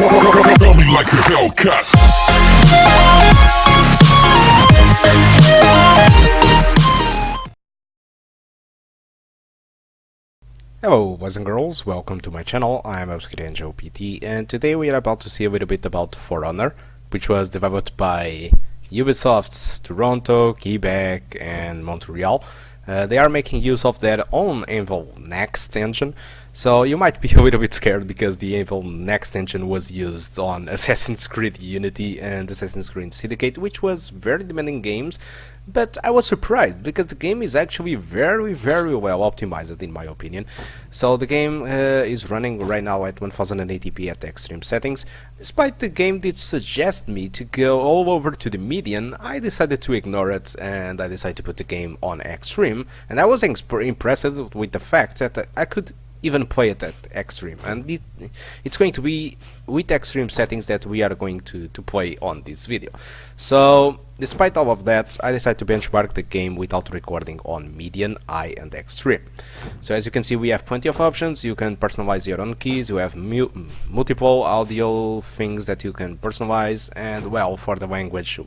Feel me like a Hellcat. Hello boys and girls, welcome to my channel. I'm Angel PT, and today we are about to see a little bit about For Honor, which was developed by Ubisoft's Toronto, Quebec and Montreal. They are making use of their own Anvil Next engine, so you might be a little bit scared because the Anvil Next engine was used on Assassin's Creed Unity and Assassin's Creed Syndicate, which was very demanding games, but I was surprised because the game is actually very well optimized in my opinion. So the game is running right now at 1080p at extreme settings. Despite the game did suggest me to go all over to the median, I decided to ignore it and I decided to put the game on extreme, and I was impressed with the fact that I could even play it at extreme, and it's going to be with extreme settings that we are going to play on this video. So despite all of that, I decided to benchmark the game without recording on median, high and extreme. So as you can see, we have plenty of options. You can personalize your own keys, you have multiple audio things that you can personalize, and well, for the language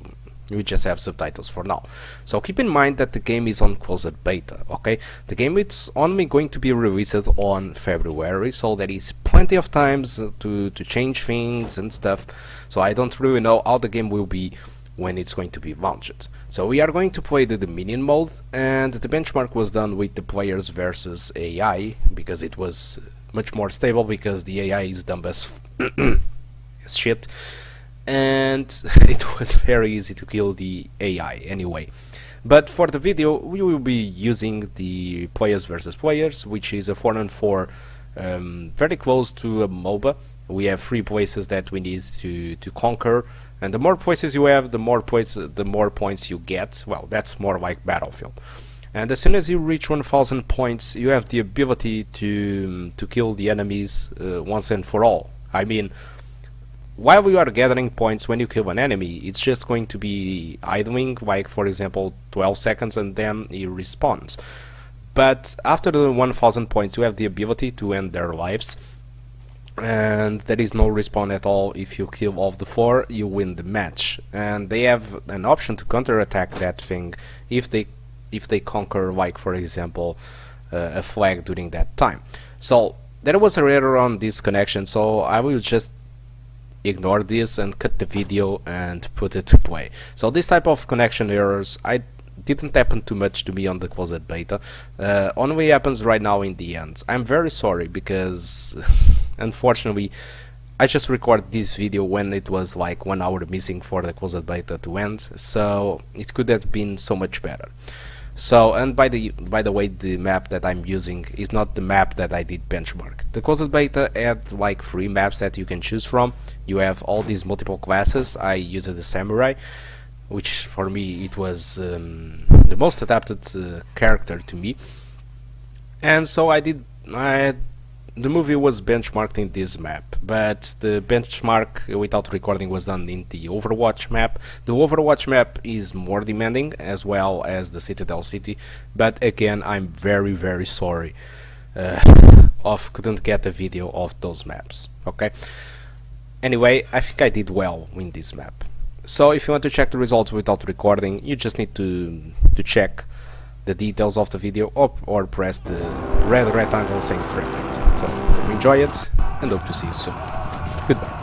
we just have subtitles for now. So keep in mind that the game is on closed beta, okay? The game is only going to be released on February, so there is plenty of times to change things and stuff. So I don't really know how the game will be when it's going to be launched. So we are going to play the Dominion mode, and the benchmark was done with the players versus AI, because it was much more stable, because the AI is dumb as shit. And it was very easy to kill the AI anyway. But for the video we will be using the players versus players, which is a 4-on-4, very close to a MOBA. We have 3 places that we need to conquer, and the more places you have, the more points you get. Well, that's more like Battlefield. And as soon as you reach 1000 points, you have the ability to kill the enemies once and for all. I mean, while you are gathering points, when you kill an enemy, it's just going to be idling, like for example 12 seconds, and then he respawns. But after the 1000 points, you have the ability to end their lives, and there is no respawn at all. If you kill all of the 4, you win the match. And they have an option to counterattack that thing if they conquer, like for example a flag during that time. So there was a error on this connection, so I will just ignore this and cut the video and put it to play. So this type of connection errors didn't happen too much to me on the closed beta, only happens right now in the end. I'm very sorry because unfortunately I just recorded this video when it was like 1 hour missing for the closed beta to end, so it could have been so much better. So, and by the way, the map that I'm using is not the map that I did benchmark. The closed beta had like 3 maps that you can choose from. You have all these multiple classes. I used the Samurai, which for me it was the most adapted character to me. And so the movie was benchmarked in this map, but the benchmark without recording was done in the Overwatch map. The Overwatch map is more demanding, as well as the Citadel City, but again I'm very sorry couldn't get a video of those maps, okay? Anyway, I think I did well in this map. So if you want to check the results without recording, you just need to check the details of the video or press the red rectangle saying Framerate. So enjoy it and hope to see you soon. Goodbye.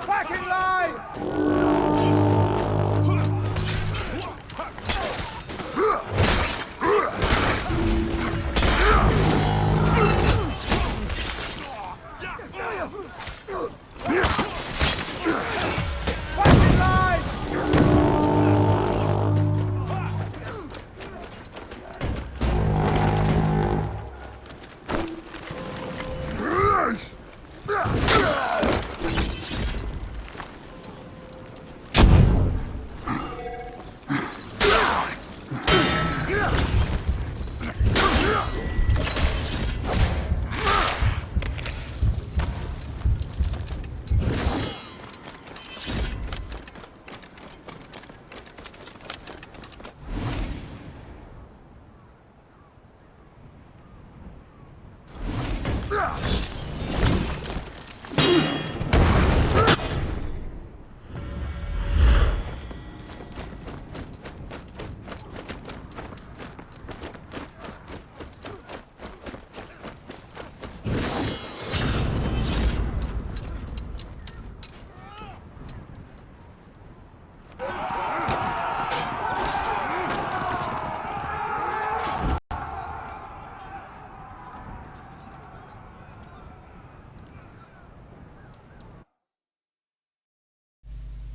Back in line!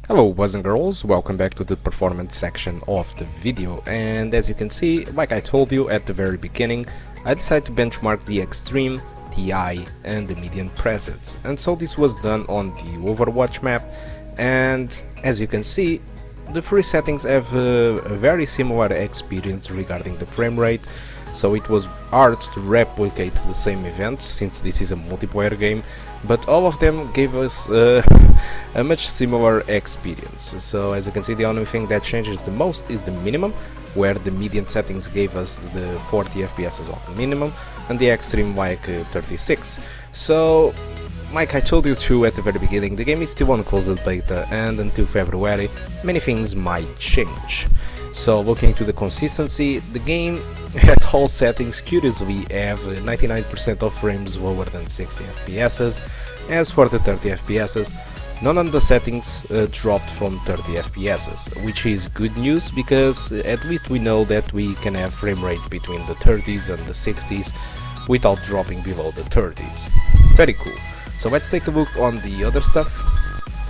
Hello boys and girls, welcome back to the performance section of the video, and as you can see, like I told you at the very beginning, I decided to benchmark the Extreme, TI and the median presets, and so this was done on the Overwatch map. And as you can see, the three settings have a very similar experience regarding the frame rate, so it was hard to replicate the same events since this is a multiplayer game, but all of them gave us a much similar experience. So as you can see, the only thing that changes the most is the minimum, where the median settings gave us the 40 FPS of minimum and the extreme like 36. So like I told you too at the very beginning, the game is still on closed beta, and until February many things might change. So looking to the consistency, the game at all settings curiously have 99% of frames lower than 60 FPS. As for the 30 FPS, none of the settings dropped from 30 FPS, which is good news because at least we know that we can have frame rate between the 30s and the 60s without dropping below the 30s. Very cool. So let's take a look on the other stuff.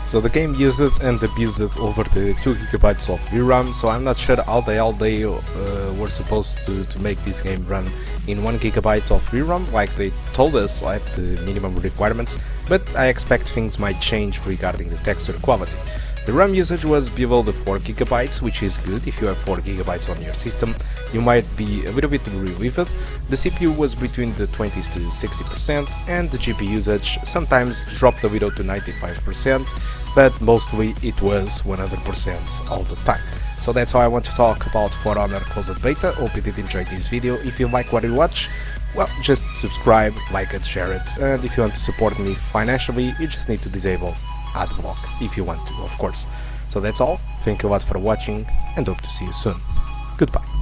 So the game used and abused over the 2 GB of VRAM, so I'm not sure how they were supposed to make this game run in 1 GB of VRAM like they told us at the minimum requirements, but I expect things might change regarding the texture quality. The RAM usage was below the 4 GB, which is good. If you have 4 GB on your system, you might be a little bit relieved. The CPU was between the 20s to 60%, and the GPU usage sometimes dropped a little to 95%, but mostly it was 100% all the time. So that's all I want to talk about For Honor Closed Beta. Hope you did enjoy this video. If you like what you watch, well, just subscribe, like it, share it, and if you want to support me financially, you just need to disable ad block if you want to, of course. So that's all. Thank you a lot for watching, and hope to see you soon. Goodbye.